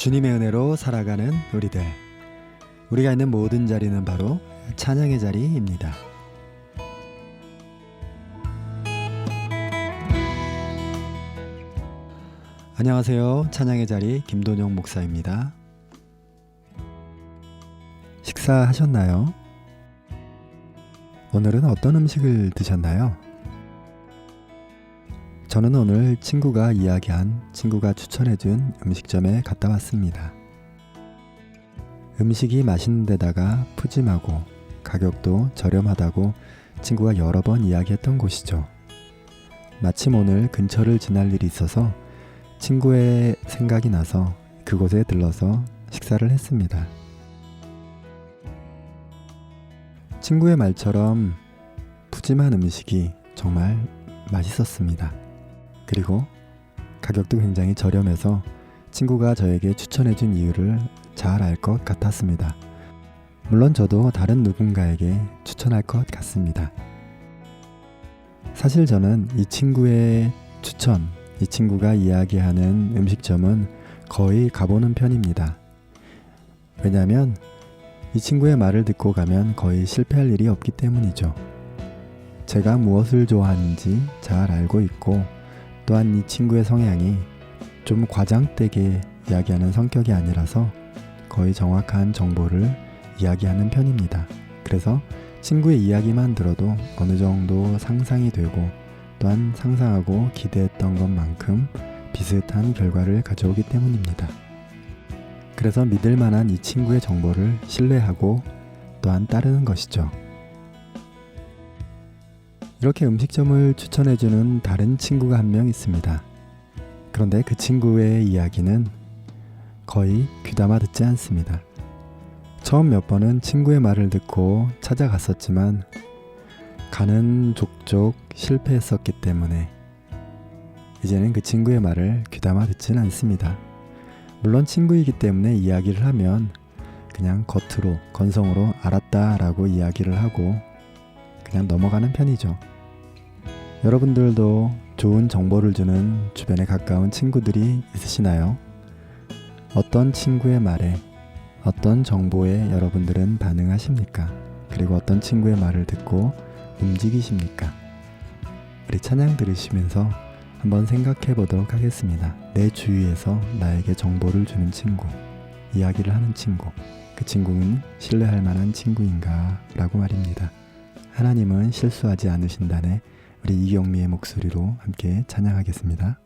주님의 은혜로 살아가는 우리들. 우리가 있는 모든 자리는 바로 찬양의 자리입니다. 안녕하세요. 찬양의 자리 김돈영 목사입니다. 식사하셨나요? 오늘은 어떤 음식을 드셨나요? 저는 오늘 친구가 추천해준 음식점에 갔다 왔습니다. 음식이 맛있는 데다가 푸짐하고 가격도 저렴하다고 친구가 여러 번 이야기했던 곳이죠. 마침 오늘 근처를 지날 일이 있어서 친구의 생각이 나서 그곳에 들러서 식사를 했습니다. 친구의 말처럼 푸짐한 음식이 정말 맛있었습니다. 그리고 가격도 굉장히 저렴해서 친구가 저에게 추천해준 이유를 잘 알 것 같았습니다. 물론 저도 다른 누군가에게 추천할 것 같습니다. 사실 저는 이 친구의 추천, 이 친구가 이야기하는 음식점은 거의 가보는 편입니다. 왜냐하면 이 친구의 말을 듣고 가면 거의 실패할 일이 없기 때문이죠. 제가 무엇을 좋아하는지 잘 알고 있고, 또한 이 친구의 성향이 좀 과장되게 이야기하는 성격이 아니라서 거의 정확한 정보를 이야기하는 편입니다. 그래서 친구의 이야기만 들어도 어느 정도 상상이 되고, 또한 상상하고 기대했던 것만큼 비슷한 결과를 가져오기 때문입니다. 그래서 믿을 만한 이 친구의 정보를 신뢰하고 또한 따르는 것이죠. 이렇게 음식점을 추천해주는 다른 친구가 한 명 있습니다. 그런데 그 친구의 이야기는 거의 귀담아 듣지 않습니다. 처음 몇 번은 친구의 말을 듣고 찾아갔었지만 가는 족족 실패했었기 때문에 이제는 그 친구의 말을 귀담아 듣지는 않습니다. 물론 친구이기 때문에 이야기를 하면 그냥 겉으로 건성으로 알았다라고 이야기를 하고 그냥 넘어가는 편이죠. 여러분들도 좋은 정보를 주는 주변에 가까운 친구들이 있으시나요? 어떤 친구의 말에, 어떤 정보에 여러분들은 반응하십니까? 그리고 어떤 친구의 말을 듣고 움직이십니까? 우리 찬양 들으시면서 한번 생각해 보도록 하겠습니다. 내 주위에서 나에게 정보를 주는 친구, 이야기를 하는 친구, 그 친구는 신뢰할 만한 친구인가? 라고 말입니다. 하나님은 실수하지 않으신다네. 우리 이경미의 목소리로 함께 찬양하겠습니다.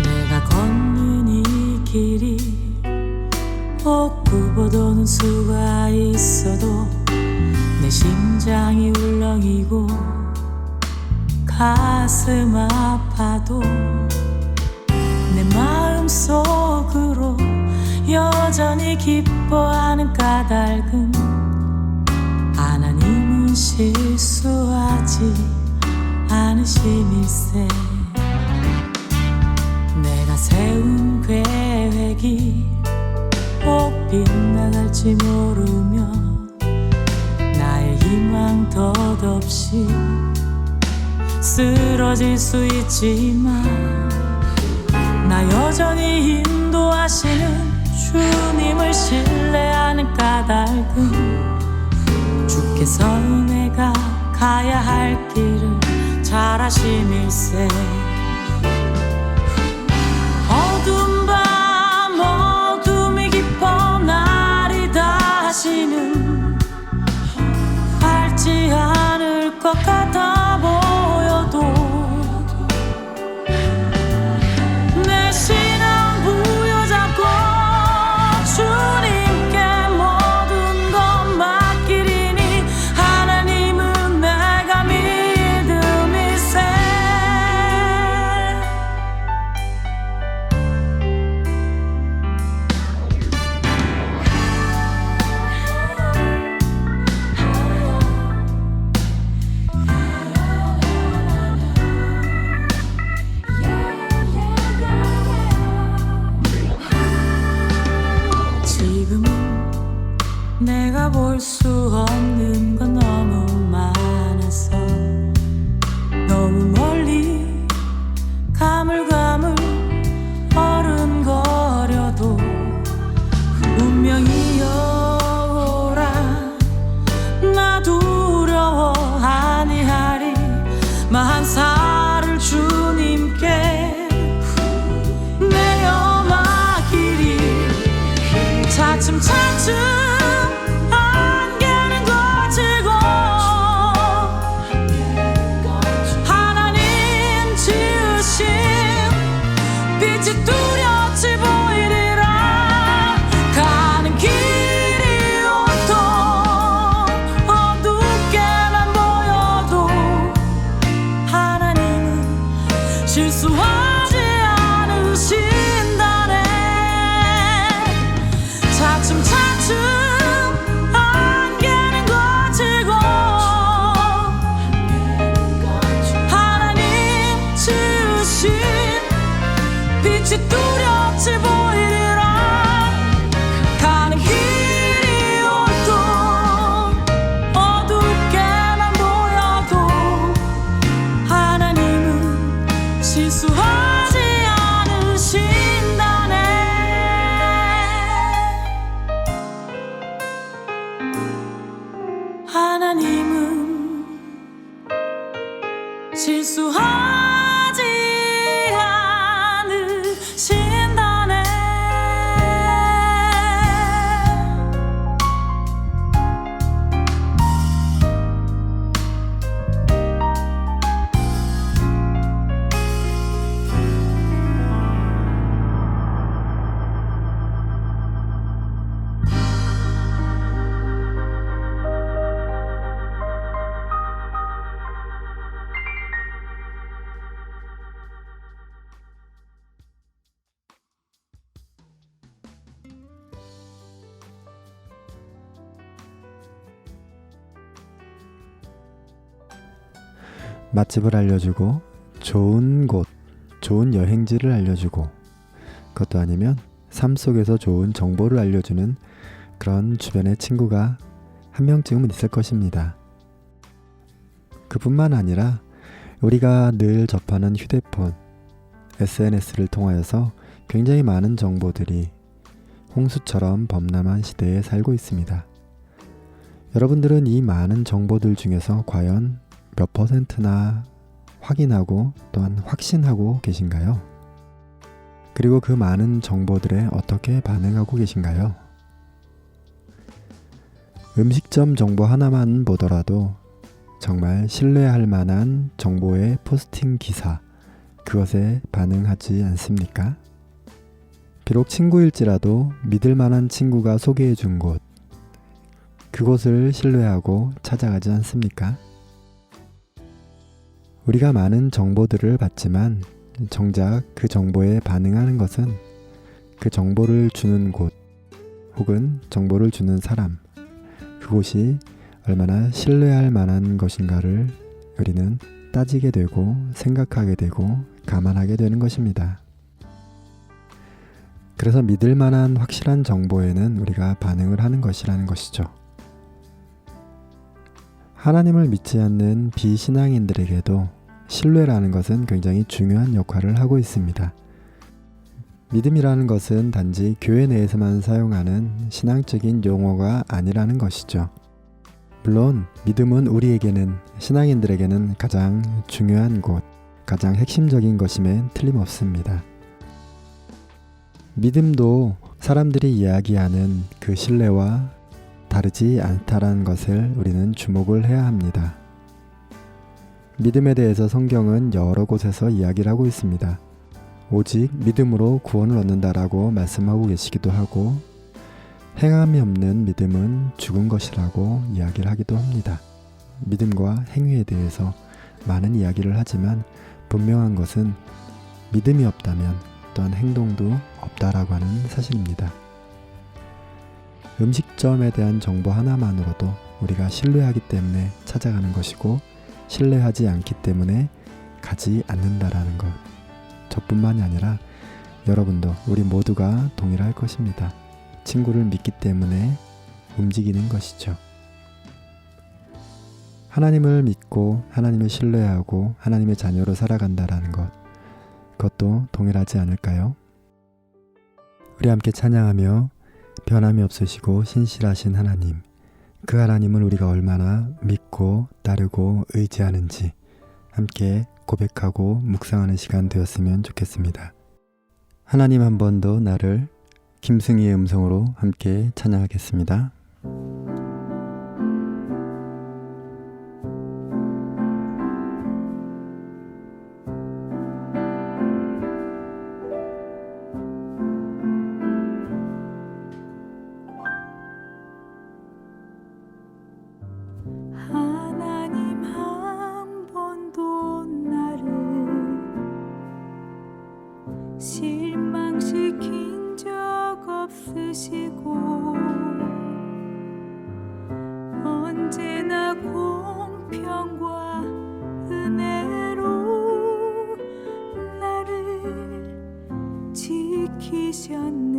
내가 걷는 이 길이 헛구보도는 수가 있어도 내 심장이 울렁이고 가슴 아파도 내 마음속으로 여전히 기뻐하는 까닭은 하나님은 실수하지 않으심일세. 내가 세운 계획이 꼭 빗나갈지 모르며 나의 희망 덧없이 쓰러질 수 있지만 나 여전히 인도하시는 주님을 신뢰하는 까닭은 주께서 내가 가야 할 길을 잘 아심일세. 어두운 밤 어둠이 깊어 날이 다시는 밝지 않을 것 같아 보여도 내 신앙 부여잡고 주님께 모든 것 맡기리니 하나님은 내가 믿음일세. 얼마 살을 주님께 내어 맡기리. 차츰차츰 안개는 거치고 하나님 지으신 빛이 뚜렷이 보이리라. 가는 길이 온통 어둡게만 보여도 하나님은 실수하지 않으신다네. 차츰차츰 안개는 거치고 하나님 지으신 빛이 뚜렷이 보이리라. 가는 길이 온통 어둡게만 보여도 하나님은 실수하지 않으신다네. 하나님은 실수하지 않으신다네. 맛집을 알려주고 좋은 곳, 좋은 여행지를 알려주고 그것도 아니면 삶 속에서 좋은 정보를 알려주는 그런 주변의 친구가 한 명쯤은 있을 것입니다. 그뿐만 아니라 우리가 늘 접하는 휴대폰, SNS를 통하여서 굉장히 많은 정보들이 홍수처럼 범람한 시대에 살고 있습니다. 여러분들은 이 많은 정보들 중에서 과연 몇 %나 확인하고 또한 확신하고 계신가요? 그리고 그 많은 정보들에 어떻게 반응하고 계신가요? 음식점 정보 하나만 보더라도 정말 신뢰할 만한 정보의 포스팅 기사, 그것에 반응하지 않습니까? 비록 친구일지라도 믿을 만한 친구가 소개해 준 곳, 그곳을 신뢰하고 찾아가지 않습니까? 우리가 많은 정보들을 받지만 정작 그 정보에 반응하는 것은 그 정보를 주는 곳 혹은 정보를 주는 사람, 그곳이 얼마나 신뢰할 만한 것인가를 우리는 따지게 되고 생각하게 되고 감안하게 되는 것입니다. 그래서 믿을 만한 확실한 정보에는 우리가 반응을 하는 것이라는 것이죠. 하나님을 믿지 않는 비신앙인들에게도 신뢰라는 것은 굉장히 중요한 역할을 하고 있습니다. 믿음이라는 것은 단지 교회 내에서만 사용하는 신앙적인 용어가 아니라는 것이죠. 물론 믿음은 우리에게는, 신앙인들에게는 가장 중요한 곳, 가장 핵심적인 것임에 틀림없습니다. 믿음도 사람들이 이야기하는 그 신뢰와 다르지 않다라는 것을 우리는 주목을 해야 합니다. 믿음에 대해서 성경은 여러 곳에서 이야기를 하고 있습니다. 오직 믿음으로 구원을 얻는다라고 말씀하고 계시기도 하고, 행함이 없는 믿음은 죽은 것이라고 이야기를 하기도 합니다. 믿음과 행위에 대해서 많은 이야기를 하지만 분명한 것은 믿음이 없다면 또한 행동도 없다라고 하는 사실입니다. 음식점에 대한 정보 하나만으로도 우리가 신뢰하기 때문에 찾아가는 것이고, 신뢰하지 않기 때문에 가지 않는다라는 것, 저뿐만이 아니라 여러분도, 우리 모두가 동일할 것입니다. 친구를 믿기 때문에 움직이는 것이죠. 하나님을 믿고 하나님을 신뢰하고 하나님의 자녀로 살아간다라는 것, 그것도 동일하지 않을까요? 우리 함께 찬양하며 변함이 없으시고 신실하신 하나님, 그 하나님을 우리가 얼마나 믿고 따르고 의지하는지 함께 고백하고 묵상하는 시간 되었으면 좋겠습니다. 하나님 한 번 더 나를, 김승희의 음성으로 함께 찬양하겠습니다. 하나님 한 번도 나를 실망시킨 적 없으시고 언제나 공평과 은혜로 나를 지키셨네.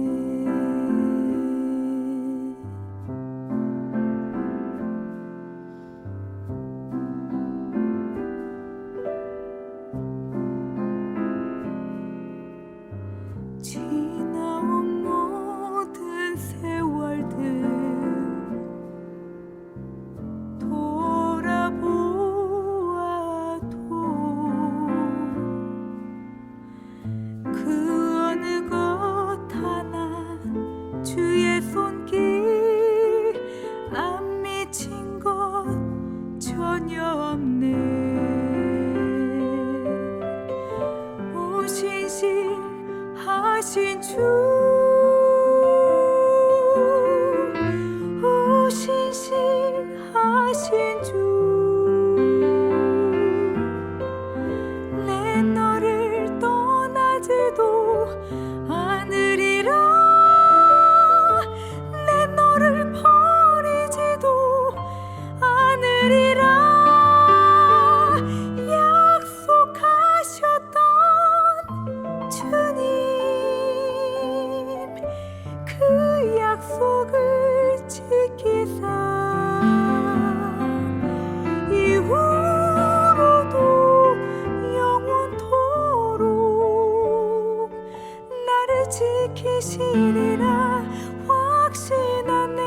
지나온 모든 세월들 돌아보아도 그 어느 것 하나 주의 손길 안 미친 것 전혀 없네. 오신실하신 주, 오신실하신 주, 내 너를 떠나지도 않으리라. 내 너를 버리지도 않으리라. 약속하셨던 주님, 그 약속을 지키사 이후로도 영원토록 나를 지키시리라 확신하네.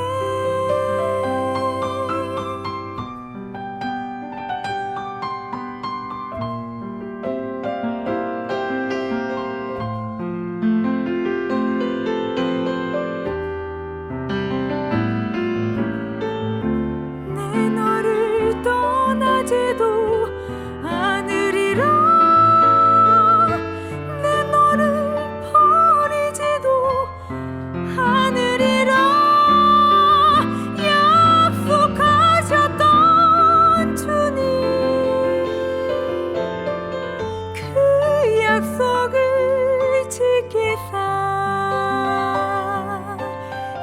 내 너를 떠나지도 않으리라. 내 너를 버리지도 않으리라. 약속하셨던 주님, 그 약속을 지키사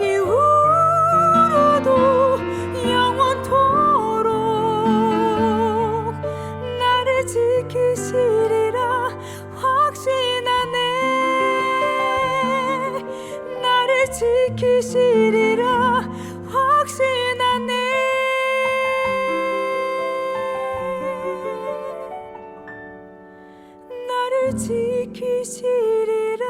이후로도 영원토록 나를 지키시리라 확신하네. 나를 지키시리라 확신하네. 나를 지키시리라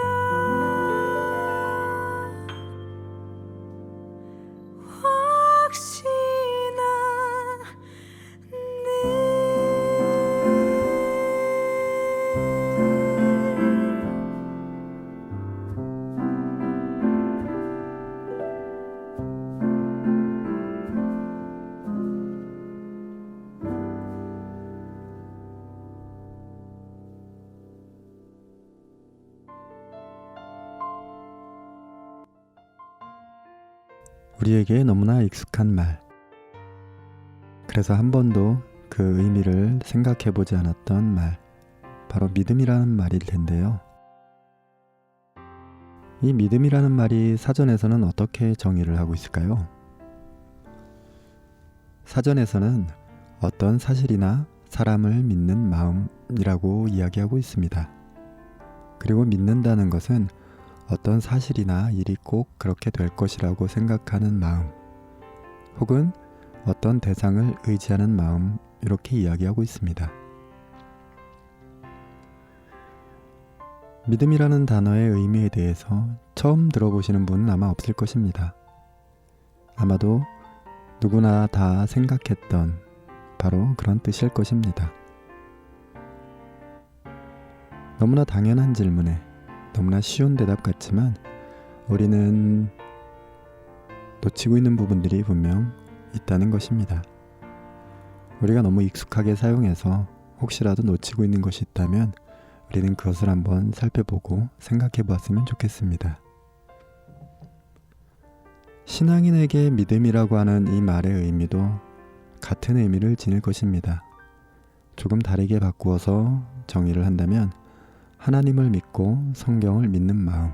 우리에게 너무나 익숙한 말, 그래서 한 번도 그 의미를 생각해 보지 않았던 말, 바로 믿음이라는 말일 텐데요. 이 믿음이라는 말이 사전에서는 어떻게 정의를 하고 있을까요? 사전에서는 어떤 사실이나 사람을 믿는 마음이라고 이야기하고 있습니다. 그리고 믿는다는 것은 어떤 사실이나 일이 꼭 그렇게 될 것이라고 생각하는 마음, 혹은 어떤 대상을 의지하는 마음, 이렇게 이야기하고 있습니다. 믿음이라는 단어의 의미에 대해서 처음 들어보시는 분은 아마 없을 것입니다. 아마도 누구나 다 생각했던 바로 그런 뜻일 것입니다. 너무나 당연한 질문에 너무나 쉬운 대답 같지만 우리는 놓치고 있는 부분들이 분명 있다는 것입니다. 우리가 너무 익숙하게 사용해서 혹시라도 놓치고 있는 것이 있다면 우리는 그것을 한번 살펴보고 생각해 보았으면 좋겠습니다. 신앙인에게 믿음이라고 하는 이 말의 의미도 같은 의미를 지닐 것입니다. 조금 다르게 바꾸어서 정의를 한다면 하나님을 믿고 성경을 믿는 마음,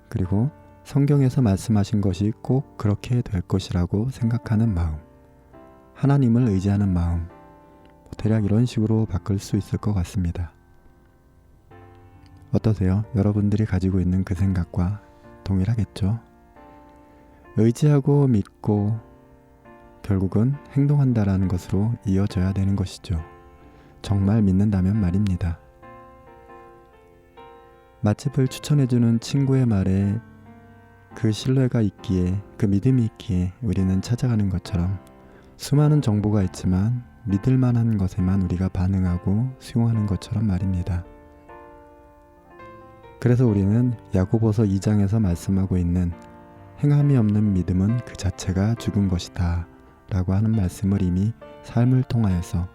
그리고 성경에서 말씀하신 것이 꼭 그렇게 될 것이라고 생각하는 마음, 하나님을 의지하는 마음, 대략 이런 식으로 바꿀 수 있을 것 같습니다. 어떠세요? 여러분들이 가지고 있는 그 생각과 동일하겠죠? 의지하고 믿고 결국은 행동한다라는 것으로 이어져야 되는 것이죠. 정말 믿는다면 말입니다. 맛집을 추천해주는 친구의 말에 그 신뢰가 있기에, 그 믿음이 있기에 우리는 찾아가는 것처럼 수많은 정보가 있지만 믿을 만한 것에만 우리가 반응하고 수용하는 것처럼 말입니다. 그래서 우리는 야고보서 2장에서 말씀하고 있는 행함이 없는 믿음은 그 자체가 죽은 것이다 라고 하는 말씀을 이미 삶을 통하여서,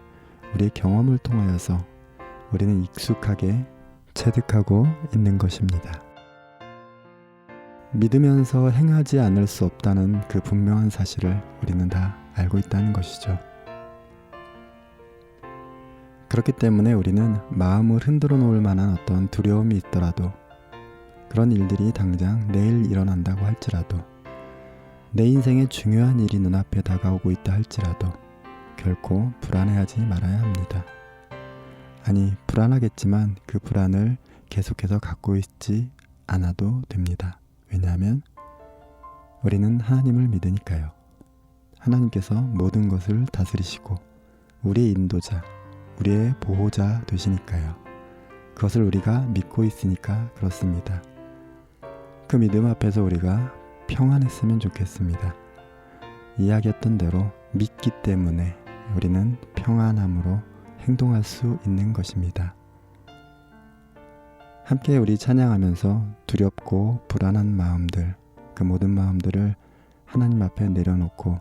우리의 경험을 통하여서 우리는 익숙하게 체득하고 있는 것입니다. 믿으면서 행하지 않을 수 없다는 그 분명한 사실을 우리는 다 알고 있다는 것이죠. 그렇기 때문에 우리는 마음을 흔들어 놓을 만한 어떤 두려움이 있더라도, 그런 일들이 당장 내일 일어난다고 할지라도, 내 인생에 중요한 일이 눈앞에 다가오고 있다 할지라도 결코 불안해하지 말아야 합니다. 아니, 불안하겠지만 그 불안을 계속해서 갖고 있지 않아도 됩니다. 왜냐하면 우리는 하나님을 믿으니까요. 하나님께서 모든 것을 다스리시고 우리의 인도자, 우리의 보호자 되시니까요. 그것을 우리가 믿고 있으니까 그렇습니다. 그 믿음 앞에서 우리가 평안했으면 좋겠습니다. 이야기했던 대로 믿기 때문에 우리는 평안함으로 행동할 수 있는 것입니다. 함께 우리 찬양하면서 두렵고 불안한 마음들, 그 모든 마음들을 하나님 앞에 내려놓고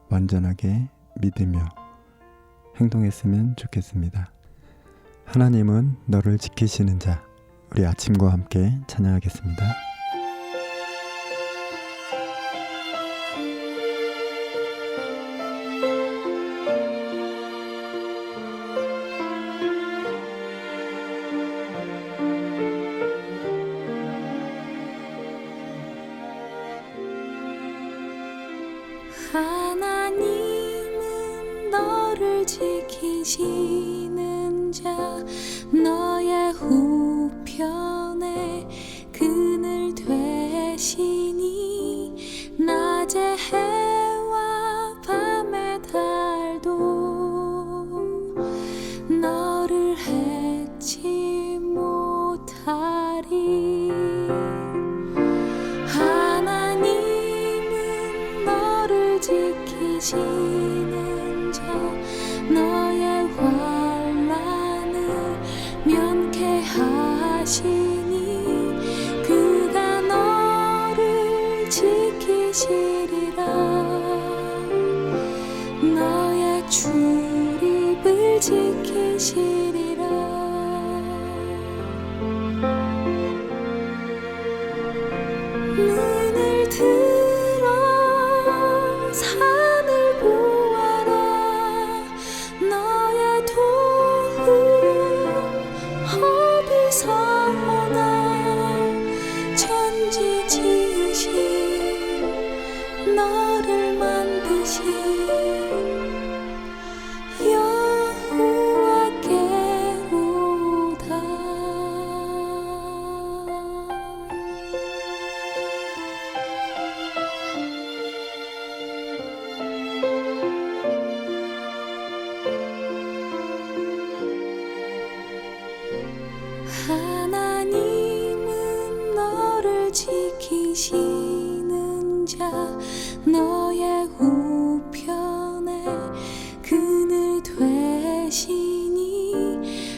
완전하게 믿으며 행동했으면 좋겠습니다. 하나님은 너를 지키시는 자, 우리 아침과 함께 찬양하겠습니다. 하나님은 너를 지키시는 자, 너의 우편에 그늘 되시니 낮의 해와 밤의 달도 너를 해치 못하리. 지키시는 자, 너의 환난을 면케하시니 그가 너를 지키시리라. 너의 출입을 지키시리라. 눈을 들어 산을 보아라. 너의 도움 어디서 오나. 천지 지으신 너를 만드신 여호와께로다. 하나님은 너를 지키시는 자, 너의 우편에 그늘 되시니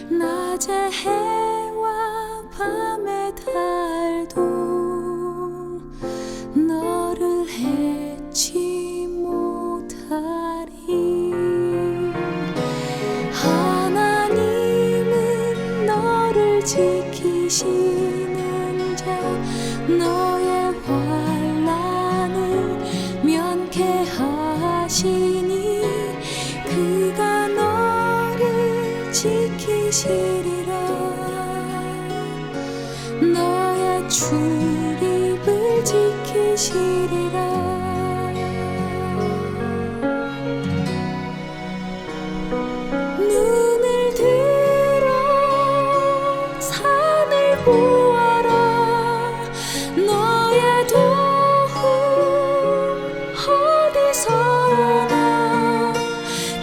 낮의 해 밤의 달도 너를 해치 못하리. 하나님은 너를 지키시는 자, 너의 환난을 면케하시니 그가 너를 지키시리라. 너의 출입을 지키시리라. 눈을 들어 산을 보아라. 너의 도움 어디서 오나.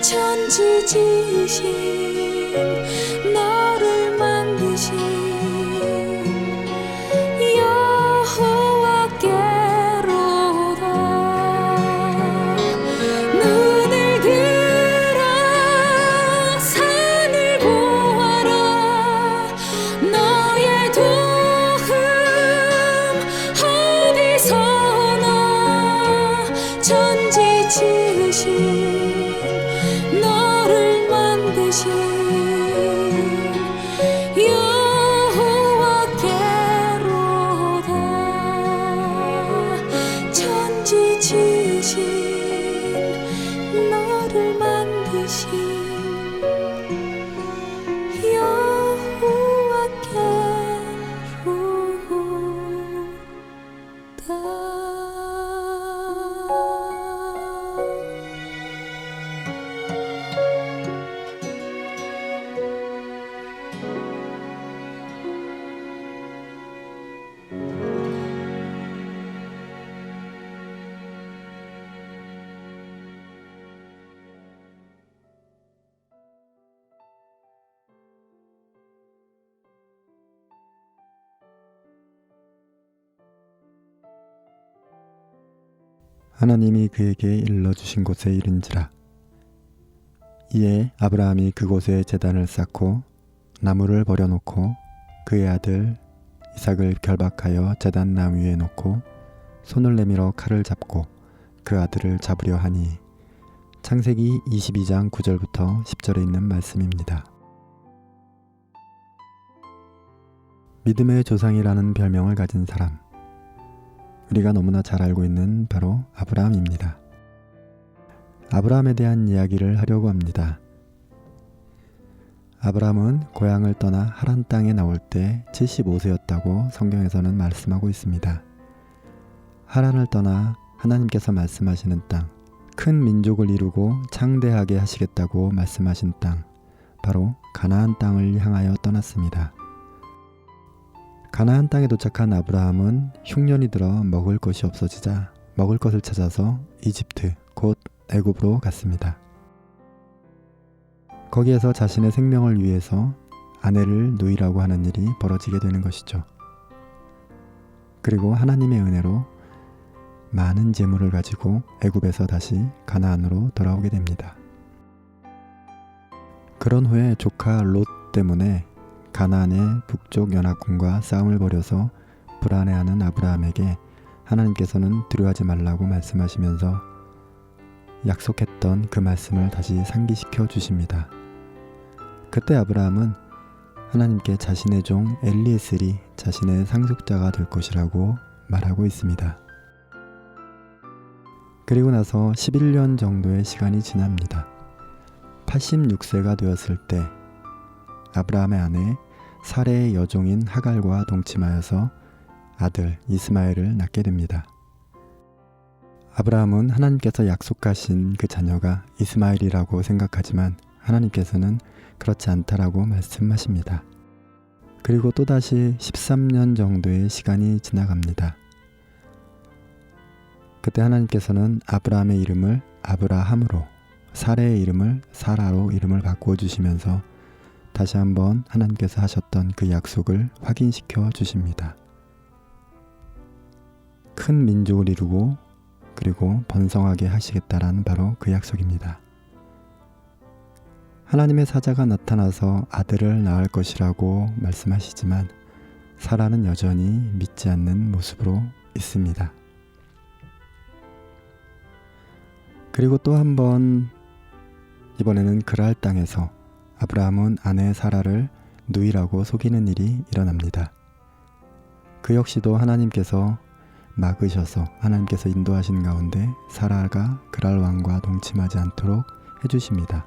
천지지으신 너를 만드신 여호와께로다. 눈을 들어 산을 보아라. 너의 도움 어디서 오나. 천지 지으신 너를 만드신 여호와께로다. 천지 지으신 너를 만드신 여호와께로다. 하나님이 그에게 일러주신 곳에 이른지라. 이에 아브라함이 그곳에 제단을 쌓고 나무를 버려놓고 그의 아들 이삭을 결박하여 제단 나무 위에 놓고 손을 내밀어 칼을 잡고 그 아들을 잡으려 하니. 창세기 22장 9절부터 10절에 있는 말씀입니다. 믿음의 조상이라는 별명을 가진 사람, 우리가 너무나 잘 알고 있는 바로 아브라함입니다. 아브라함에 대한 이야기를 하려고 합니다. 아브라함은 고향을 떠나 하란 땅에 나올 때 75세였다고 성경에서는 말씀하고 있습니다. 하란을 떠나 하나님께서 말씀하시는 땅, 큰 민족을 이루고 창대하게 하시겠다고 말씀하신 땅, 바로 가나안 땅을 향하여 떠났습니다. 가나안 땅에 도착한 아브라함은 흉년이 들어 먹을 것이 없어지자 먹을 것을 찾아서 이집트, 곧 애굽으로 갔습니다. 거기에서 자신의 생명을 위해서 아내를 누이라고 하는 일이 벌어지게 되는 것이죠. 그리고 하나님의 은혜로 많은 재물을 가지고 애굽에서 다시 가나안으로 돌아오게 됩니다. 그런 후에 조카 롯 때문에 가나안의 북쪽 연합군과 싸움을 벌여서 불안해하는 아브라함에게 하나님께서는 두려워하지 말라고 말씀하시면서 약속했던 그 말씀을 다시 상기시켜 주십니다. 그때 아브라함은 하나님께 자신의 종 엘리에셀이 자신의 상속자가 될 것이라고 말하고 있습니다. 그리고 나서 11년 정도의 시간이 지납니다. 86세가 되었을 때 아브라함의 아내 사레의 여종인 하갈과 동침하여서 아들 이스마엘을 낳게 됩니다. 아브라함은 하나님께서 약속하신 그 자녀가 이스마엘이라고 생각하지만 하나님께서는 그렇지 않다라고 말씀하십니다. 그리고 또다시 13년 정도의 시간이 지나갑니다. 그때 하나님께서는 아브라함의 이름을 아브라함으로, 사레의 이름을 사라로 이름을 바꾸어 주시면서 다시 한번 하나님께서 하셨던 그 약속을 확인시켜 주십니다. 큰 민족을 이루고 그리고 번성하게 하시겠다라는 바로 그 약속입니다. 하나님의 사자가 나타나서 아들을 낳을 것이라고 말씀하시지만 사라는 여전히 믿지 않는 모습으로 있습니다. 그리고 또 한 번 이번에는 그랄 땅에서 아브라함은 아내 사라를 누이라고 속이는 일이 일어납니다. 그 역시도 하나님께서 막으셔서 하나님께서 인도하신 가운데 사라가 그랄 왕과 동침하지 않도록 해주십니다.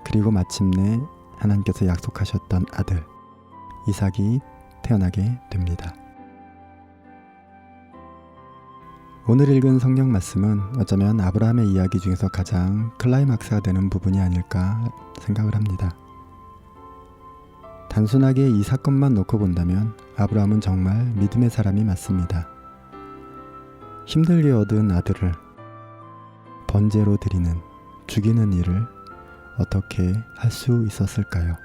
그리고 마침내 하나님께서 약속하셨던 아들 이삭이 태어나게 됩니다. 오늘 읽은 성경 말씀은 어쩌면 아브라함의 이야기 중에서 가장 클라이막스가 되는 부분이 아닐까 생각을 합니다. 단순하게 이 사건만 놓고 본다면 아브라함은 정말 믿음의 사람이 맞습니다. 힘들게 얻은 아들을 번제로 드리는, 죽이는 일을 어떻게 할 수 있었을까요?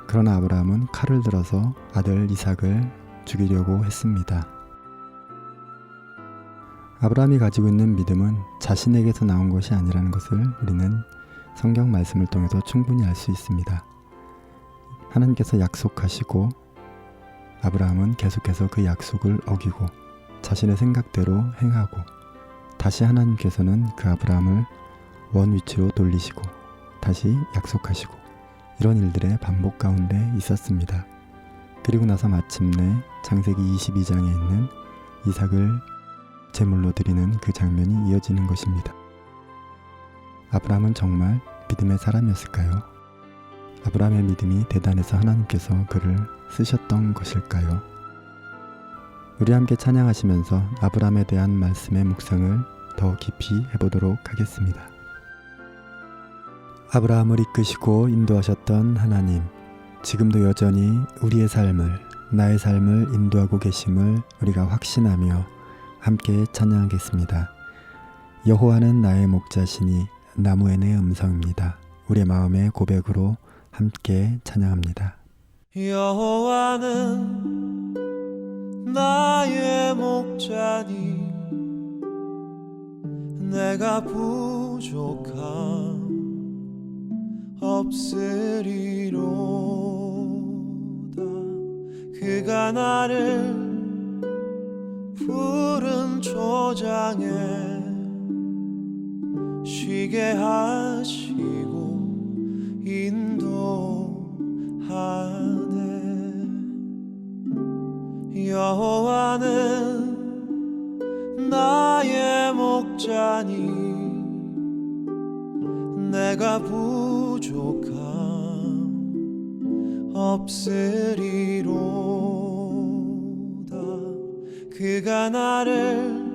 그러나 아브라함은 칼을 들어서 아들 이삭을 죽이려고 했습니다. 아브라함이 가지고 있는 믿음은 자신에게서 나온 것이 아니라는 것을 우리는 성경 말씀을 통해서 충분히 알 수 있습니다. 하나님께서 약속하시고 아브라함은 계속해서 그 약속을 어기고 자신의 생각대로 행하고 다시 하나님께서는 그 아브라함을 원 위치로 돌리시고 다시 약속하시고 이런 일들의 반복 가운데 있었습니다. 그리고 나서 마침내 창세기 22장에 있는 이삭을 제물로 드리는 그 장면이 이어지는 것입니다. 아브라함은 정말 믿음의 사람이었을까요? 아브라함의 믿음이 대단해서 하나님께서 그를 쓰셨던 것일까요? 우리 함께 찬양하시면서 아브라함에 대한 말씀의 묵상을 더 깊이 해보도록 하겠습니다. 아브라함을 이끄시고 인도하셨던 하나님, 지금도 여전히 우리의 삶을, 나의 삶을 인도하고 계심을 우리가 확신하며 함께 찬양하겠습니다. 여호와는 나의 목자시니 나무의 내 음성입니다. 우리의 마음의 고백으로 함께 찬양합니다. 여호와는 나의 목자니 내가 부족함 없으리로다. 그가 나를 푸른 초장에 쉬게 하시고 인도하네. 여호와는 나의 목자니 내가 부족함 없으리로다. 그가 나를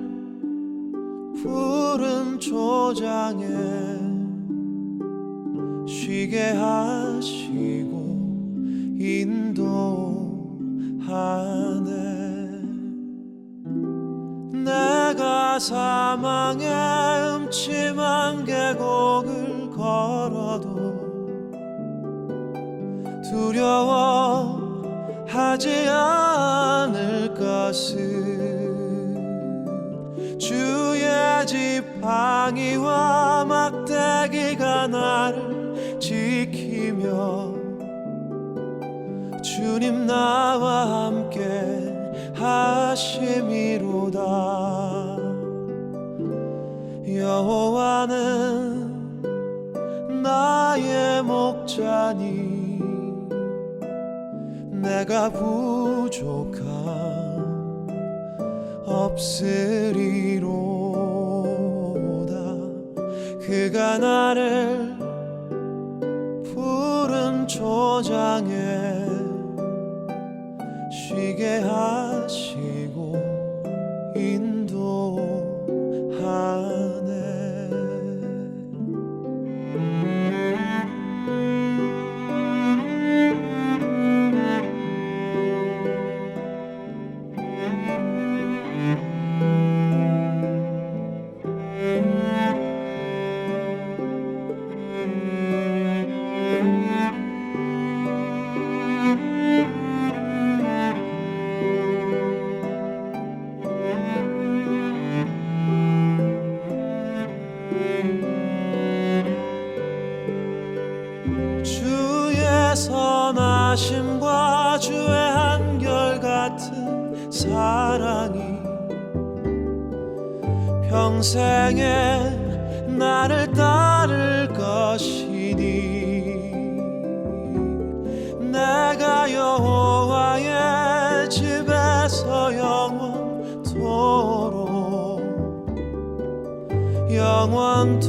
푸른 초장에 쉬게 하시고 인도하네. 내가 사망의 음침한 계곡을 걸어도 두려워하지 않을 것을 주의 지팡이와 막대기가 나를 지키며 주님 나와 함께 하심이로다. 여호와는 나의 목자니 내가 부족함 없으리로다. 그가 나를 푸른 초장에 쉬게 하시고 인도하네. 주의 선한 선하심과 주의 한결같은 사랑이 평생에 나를 따를 것이니 내가 여호와의 집에서 영원토록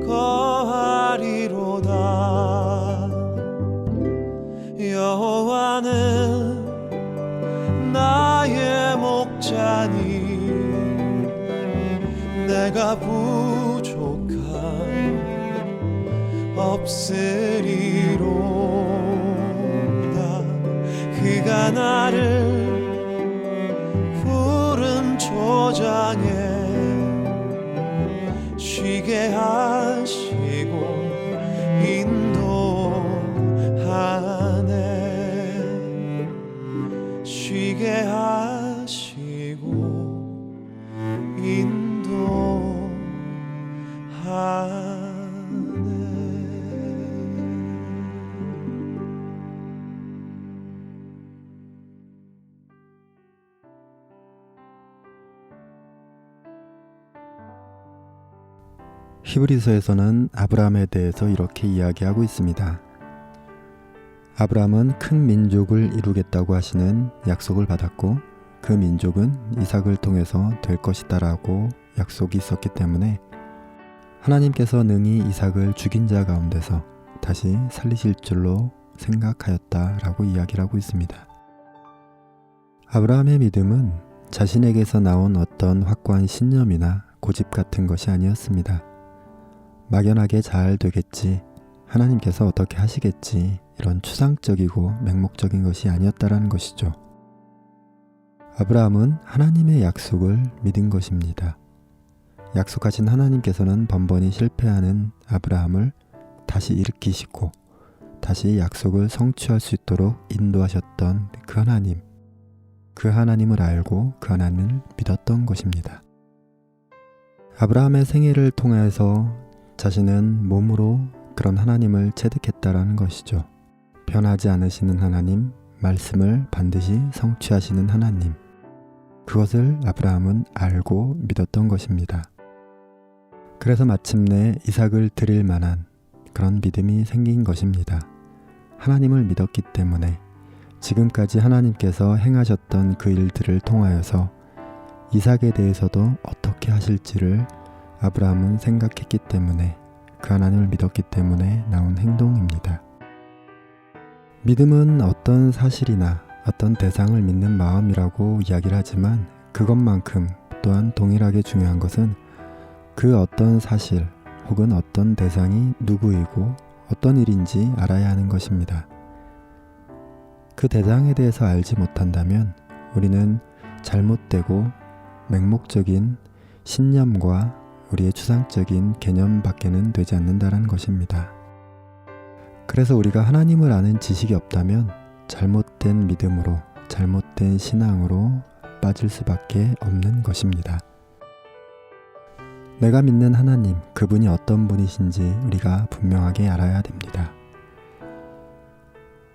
거하리로다. 여호와는 나의 목자니 내가 부족함 없으리로다. 그가 나를 푸른 초장에 쉬게 하시고 인도하네. 쉬게 하시고 인도하네. 히브리서에서는 아브라함에 대해서 이렇게 이야기하고 있습니다. 아브라함은 큰 민족을 이루겠다고 하시는 약속을 받았고 그 민족은 이삭을 통해서 될 것이다 라고 약속이 있었기 때문에 하나님께서 능히 이삭을 죽인 자 가운데서 다시 살리실 줄로 생각하였다 라고 이야기를 하고 있습니다. 아브라함의 믿음은 자신에게서 나온 어떤 확고한 신념이나 고집 같은 것이 아니었습니다. 막연하게 잘 되겠지, 하나님께서 어떻게 하시겠지, 이런 추상적이고 맹목적인 것이 아니었다라는 것이죠. 아브라함은 하나님의 약속을 믿은 것입니다. 약속하신 하나님께서는 번번이 실패하는 아브라함을 다시 일으키시고 다시 약속을 성취할 수 있도록 인도하셨던 그 하나님을 알고 그 하나님을 믿었던 것입니다. 아브라함의 생애를 통해서 자신은 몸으로 그런 하나님을 체득했다라는 것이죠. 변하지 않으시는 하나님, 말씀을 반드시 성취하시는 하나님, 그것을 아브라함은 알고 믿었던 것입니다. 그래서 마침내 이삭을 드릴 만한 그런 믿음이 생긴 것입니다. 하나님을 믿었기 때문에 지금까지 하나님께서 행하셨던 그 일들을 통하여서 이삭에 대해서도 어떻게 하실지를 아브라함은 생각했기 때문에 그 하나님을 믿었기 때문에 나온 행동입니다. 믿음은 어떤 사실이나 어떤 대상을 믿는 마음이라고 이야기를 하지만 그것만큼 또한 동일하게 중요한 것은 그 어떤 사실 혹은 어떤 대상이 누구이고 어떤 일인지 알아야 하는 것입니다. 그 대상에 대해서 알지 못한다면 우리는 잘못되고 맹목적인 신념과 우리의 추상적인 개념밖에는 되지 않는다는 것입니다. 그래서 우리가 하나님을 아는 지식이 없다면 잘못된 믿음으로, 잘못된 신앙으로 빠질 수밖에 없는 것입니다. 내가 믿는 하나님, 그분이 어떤 분이신지 우리가 분명하게 알아야 됩니다.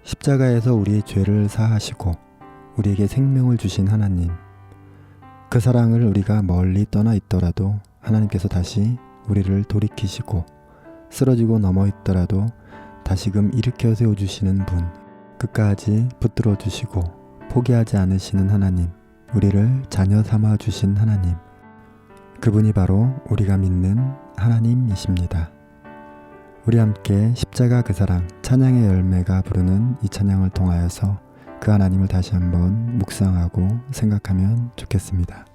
십자가에서 우리의 죄를 사하시고 우리에게 생명을 주신 하나님, 그 사랑을 우리가 멀리 떠나 있더라도 하나님께서 다시 우리를 돌이키시고 쓰러지고 넘어 있더라도 다시금 일으켜 세워주시는 분, 끝까지 붙들어 주시고 포기하지 않으시는 하나님, 우리를 자녀 삼아 주신 하나님, 그분이 바로 우리가 믿는 하나님이십니다. 우리 함께 십자가 그 사랑, 찬양의 열매가 부르는 이 찬양을 통하여서 그 하나님을 다시 한번 묵상하고 생각하면 좋겠습니다.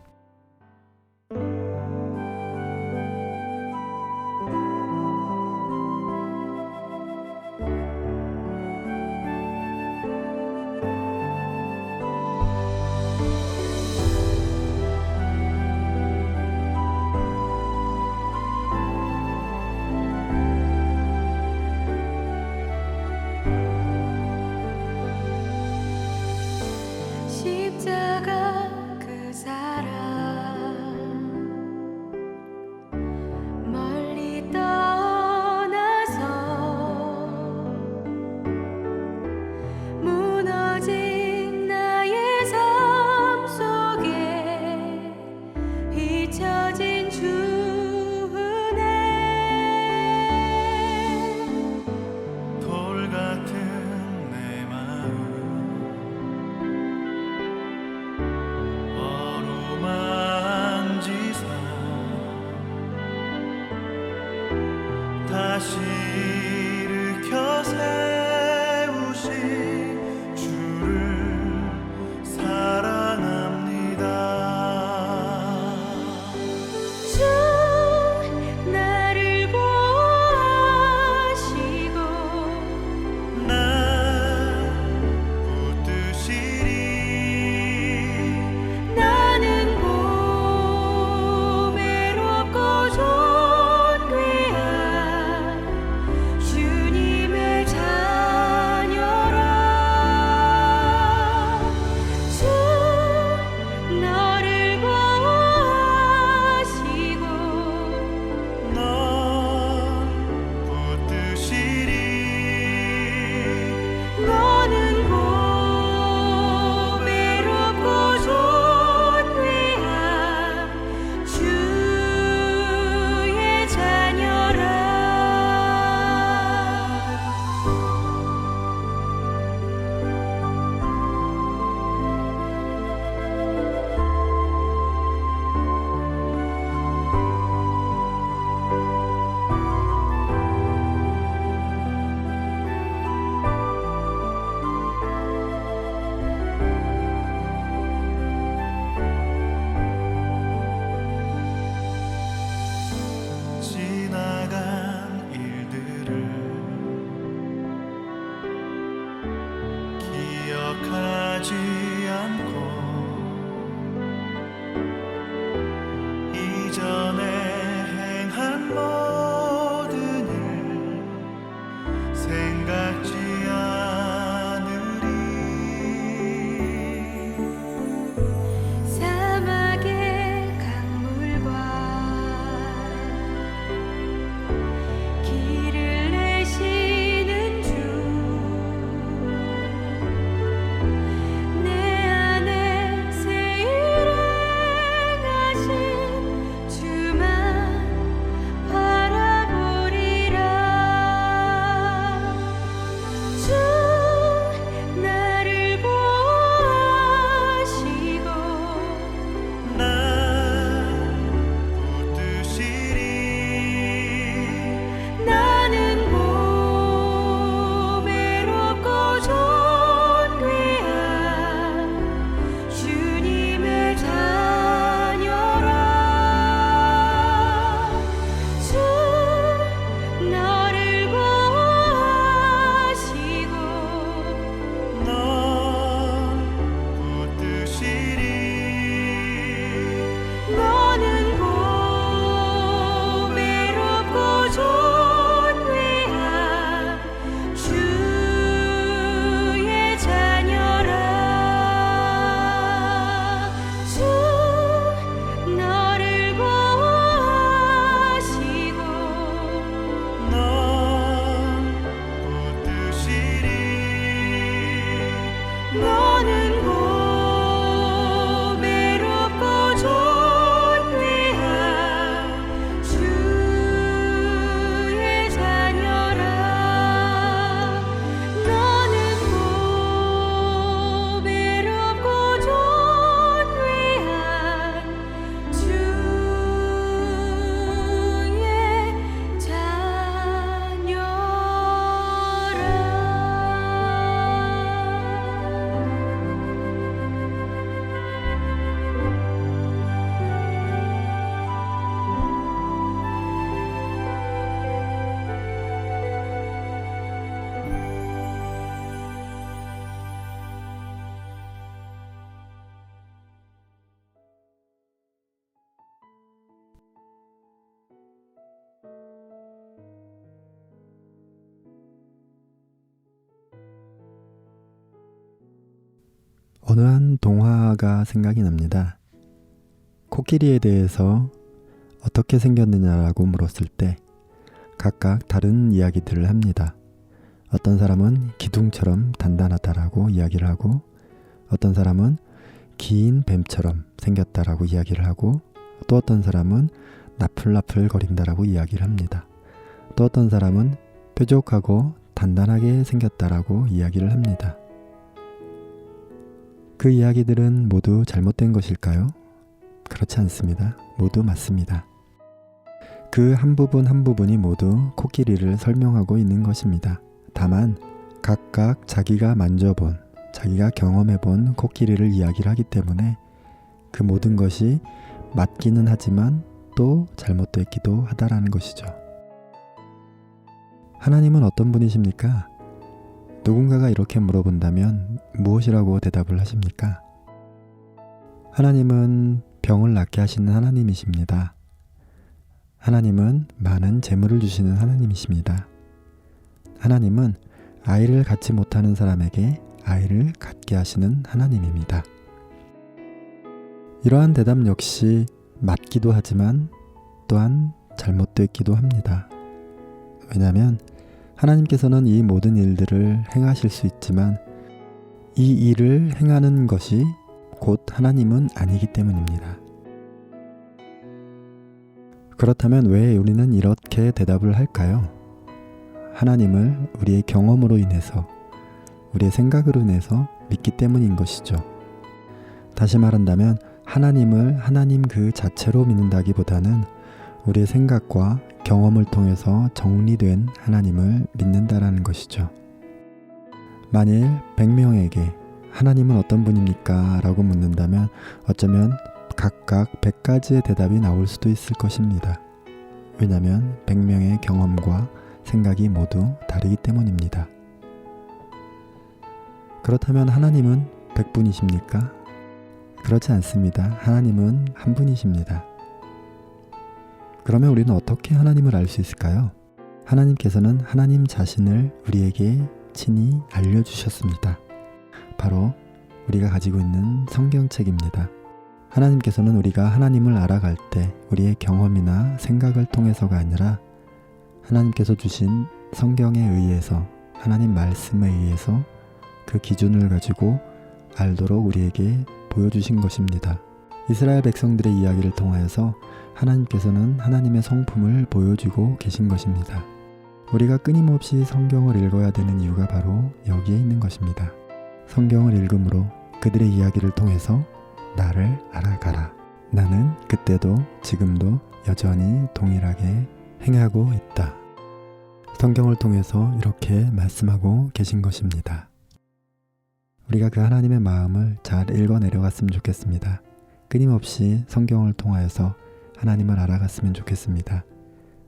십자가 그 사랑 생각지 않고 이전에 행한 모든 일 생각지 않으리. 사막의 강물과 길을 내시는 주, 내 안에 새 일을 행하신 주만 바라보리라. 주 나를 보호하시고 날 붙드시리. 나는 보배롭고 존귀한 주님의 자녀라. 주 너를 보호하시고 널 붙드시리. 너는 보배롭고 존귀한 주의 자녀라. 주 너를 보호하시고 널 붙드시리. 너는 보배롭고 존귀한 주의 자녀라. 너는 보배롭고 존귀한 주의 어느 한 동화가 생각이 납니다. 코끼리에 대해서 어떻게 생겼느냐라고 물었을 때 각각 다른 이야기들을 합니다. 어떤 사람은 기둥처럼 단단하다라고 이야기를 하고, 어떤 사람은 긴 뱀처럼 생겼다라고 이야기를 하고, 또 어떤 사람은 나풀나풀 거린다라고 이야기를 합니다. 또 어떤 사람은 뾰족하고 단단하게 생겼다라고 이야기를 합니다. 그 이야기들은 모두 잘못된 것일까요? 그렇지 않습니다. 모두 맞습니다. 그 한 부분 한 부분이 모두 코끼리를 설명하고 있는 것입니다. 다만 각각 자기가 만져본, 자기가 경험해본 코끼리를 이야기를 하기 때문에 그 모든 것이 맞기는 하지만 또 잘못됐기도 하다라는 것이죠. 하나님은 어떤 분이십니까? 누군가가 이렇게 물어본다면 무엇이라고 대답을 하십니까? 하나님은 병을 낫게 하시는 하나님이십니다. 하나님은 많은 재물을 주시는 하나님이십니다. 하나님은 아이를 갖지 못하는 사람에게 아이를 갖게 하시는 하나님입니다. 이러한 대답 역시 맞기도 하지만 또한 잘못됐기도 합니다. 왜냐하면 하나님께서는 이 모든 일들을 행하실 수 있지만 이 일을 행하는 것이 곧 하나님은 아니기 때문입니다. 그렇다면 왜 우리는 이렇게 대답을 할까요? 하나님을 우리의 경험으로 인해서, 우리의 생각으로 인해서 믿기 때문인 것이죠. 다시 말한다면 하나님을 하나님 그 자체로 믿는다기보다는 우리의 생각과 경험을 통해서 정리된 하나님을 믿는다라는 것이죠. 만일 100명에게 하나님은 어떤 분입니까? 라고 묻는다면 어쩌면 각각 100가지의 대답이 나올 수도 있을 것입니다. 왜냐하면 100명의 경험과 생각이 모두 다르기 때문입니다. 그렇다면 하나님은 100분이십니까? 그렇지 않습니다. 하나님은 한 분이십니다. 그러면 우리는 어떻게 하나님을 알 수 있을까요? 하나님께서는 하나님 자신을 우리에게 친히 알려주셨습니다. 바로 우리가 가지고 있는 성경책입니다. 하나님께서는 우리가 하나님을 알아갈 때 우리의 경험이나 생각을 통해서가 아니라 하나님께서 주신 성경에 의해서, 하나님 말씀에 의해서 그 기준을 가지고 알도록 우리에게 보여주신 것입니다. 이스라엘 백성들의 이야기를 통하여서 하나님께서는 하나님의 성품을 보여주고 계신 것입니다. 우리가 끊임없이 성경을 읽어야 되는 이유가 바로 여기에 있는 것입니다. 성경을 읽음으로 그들의 이야기를 통해서 나를 알아가라. 나는 그때도 지금도 여전히 동일하게 행하고 있다. 성경을 통해서 이렇게 말씀하고 계신 것입니다. 우리가 그 하나님의 마음을 잘 읽어 내려갔으면 좋겠습니다. 끊임없이 성경을 통하여서 하나님을 알아갔으면 좋겠습니다.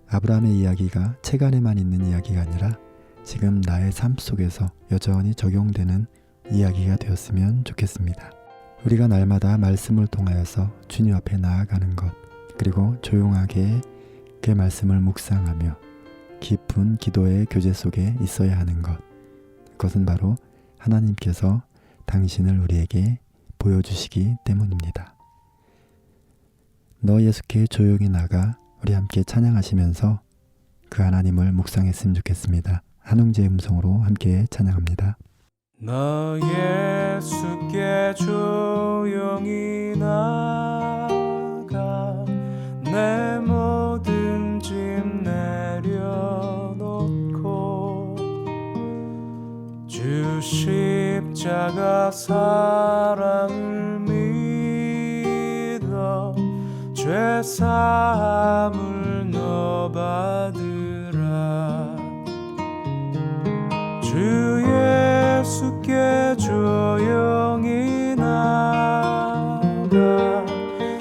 아브라함의 이야기가 책 안에만 있는 이야기가 아니라 지금 나의 삶 속에서 여전히 적용되는 이야기가 되었으면 좋겠습니다. 우리가 날마다 말씀을 통하여서 주님 앞에 나아가는 것, 그리고 조용하게 그 말씀을 묵상하며 깊은 기도의 교제 속에 있어야 하는 것, 그것은 바로 하나님께서 당신을 우리에게 보여주시기 때문입니다. 너 예수께 조용히 나가 우리 함께 찬양하시면서 그 하나님을 묵상했으면 좋겠습니다. 한웅재의 음성으로 함께 찬양합니다. 너 예수께 조용히 나가 내 모든 짐 내려놓고 주 십자가 사랑을 믿어 죄 사함을 너 받으라. 주 예수께 조용히 나가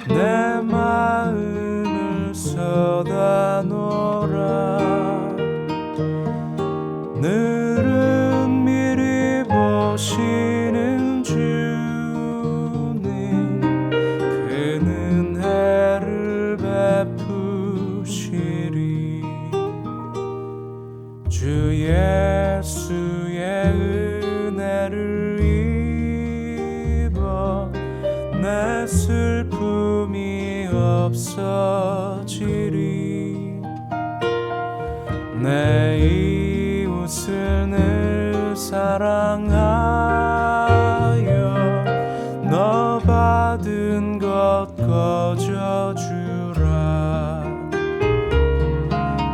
내 마음을 쏟아놓으라. 늘은 미리 보시는 주님 그 은혜를 베푸시리. 주 예수의 은혜를 입어 내 슬픔이 없어지리. 내 이웃을 늘 사랑하여 너 받은 것 거저주라.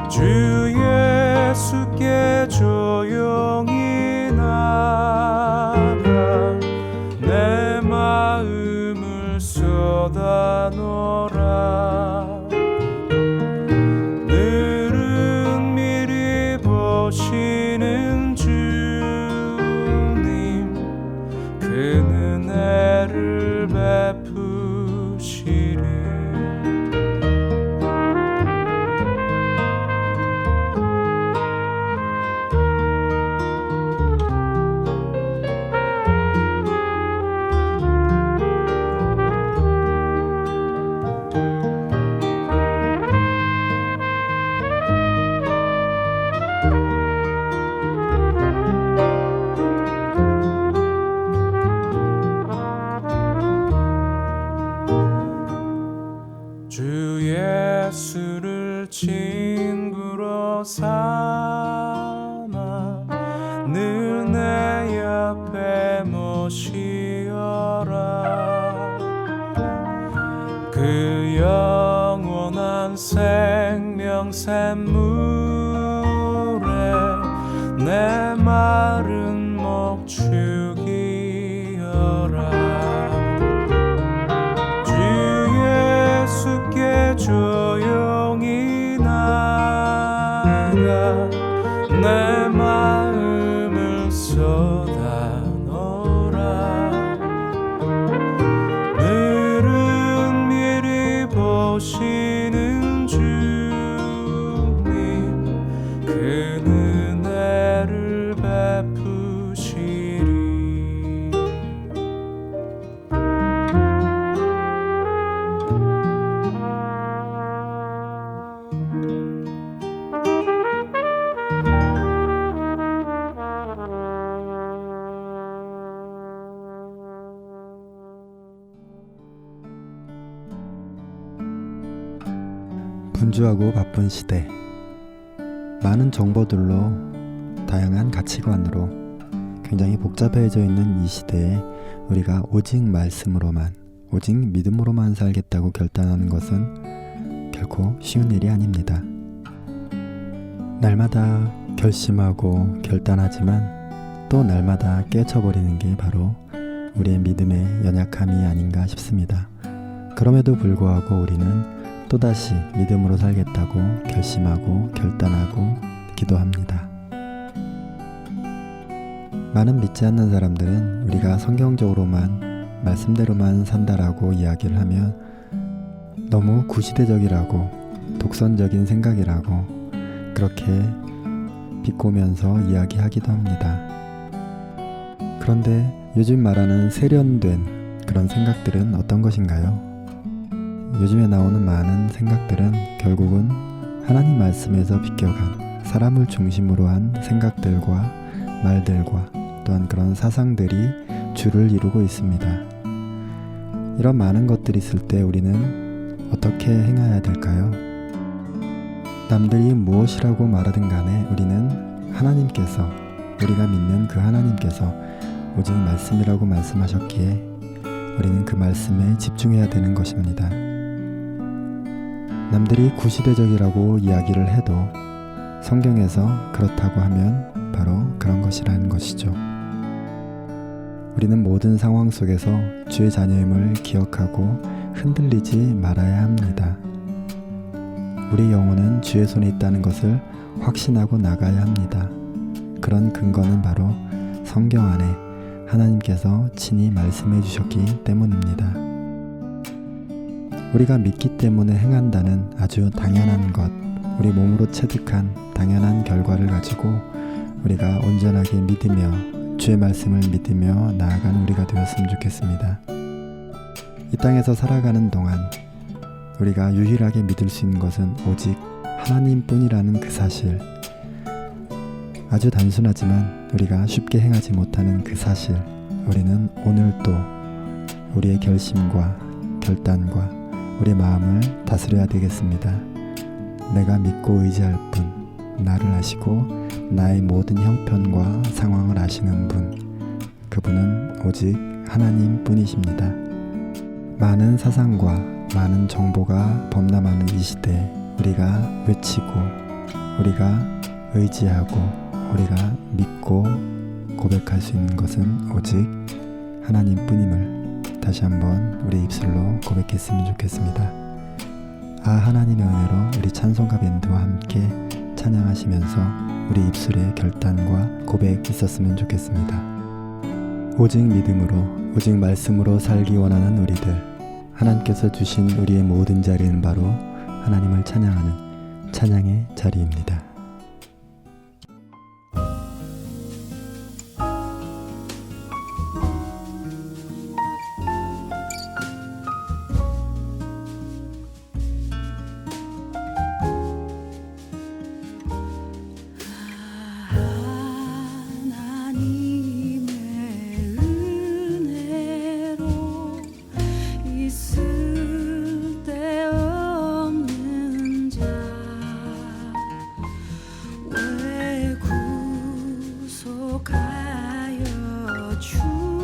주 예수께 조용히 나가 내 마음을 쏟아놓으라. 늘은 미리 보시는 주님 그 은혜를 베푸시리. 주 예수를 친구로 삼아 늘 내 옆에 모시어라. 그 영원한 생명 샘물에 내 마른 목 죽이어라. 예수께 조용히 나가 내 마음을 쏟아놓으라. 늘은 미리 보시는 주님 그 은혜를 베푸시리. 분주하고 바쁜 시대, 많은 정보들로 다양한 가치관으로 굉장히 복잡해져 있는 이 시대에 우리가 오직 말씀으로만, 오직 믿음으로만 살겠다고 결단하는 것은 결코 쉬운 일이 아닙니다. 날마다 결심하고 결단하지만 또 날마다 깨쳐버리는 게 바로 우리의 믿음의 연약함이 아닌가 싶습니다. 그럼에도 불구하고 우리는 또다시 믿음으로 살겠다고 결심하고 결단하고 기도합니다. 많은 믿지 않는 사람들은 우리가 성경적으로만 말씀대로만 산다라고 이야기를 하면 너무 구시대적이라고 독선적인 생각이라고 그렇게 비꼬면서 이야기하기도 합니다. 그런데 요즘 말하는 세련된 그런 생각들은 어떤 것인가요? 요즘에 나오는 많은 생각들은 결국은 하나님 말씀에서 비껴간 사람을 중심으로 한 생각들과 말들과 또한 그런 사상들이 주를 이루고 있습니다. 이런 많은 것들이 있을 때 우리는 어떻게 행해야 될까요? 남들이 무엇이라고 말하든 간에 우리는 하나님께서, 우리가 믿는 그 하나님께서 오직 말씀이라고 말씀하셨기에 우리는 그 말씀에 집중해야 되는 것입니다. 남들이 구시대적이라고 이야기를 해도 성경에서 그렇다고 하면 바로 그런 것이라는 것이죠. 우리는 모든 상황 속에서 주의 자녀임을 기억하고 흔들리지 말아야 합니다. 우리 영혼은 주의 손에 있다는 것을 확신하고 나가야 합니다. 그런 근거는 바로 성경 안에 하나님께서 친히 말씀해 주셨기 때문입니다. 우리가 믿기 때문에 행한다는 아주 당연한 것, 우리 몸으로 체득한 당연한 결과를 가지고 우리가 온전하게 믿으며 주의 말씀을 믿으며 나아가는 우리가 되었으면 좋겠습니다. 이 땅에서 살아가는 동안 우리가 유일하게 믿을 수 있는 것은 오직 하나님뿐이라는 그 사실, 아주 단순하지만 우리가 쉽게 행하지 못하는 그 사실, 우리는 오늘도 우리의 결심과 결단과 우리의 마음을 다스려야 되겠습니다. 내가 믿고 의지할 분, 나를 아시고 나의 모든 형편과 상황을 아시는 분, 그분은 오직 하나님뿐이십니다. 많은 사상과 많은 정보가 범람하는 이 시대에 우리가 외치고 우리가 의지하고 우리가 믿고 고백할 수 있는 것은 오직 하나님뿐임을 다시 한번 우리 입술로 고백했으면 좋겠습니다. 아, 하나님의 은혜로 우리 찬송가 밴드와 함께 찬양하시면서 우리 입술에 결단과 고백 있었으면 좋겠습니다. 오직 믿음으로 오직 말씀으로 살기 원하는 우리들, 하나님께서 주신 우리의 모든 자리는 바로 하나님을 찬양하는 찬양의 자리입니다. 하나님의 은혜로 있을 데 없는 자 왜 구속하여 주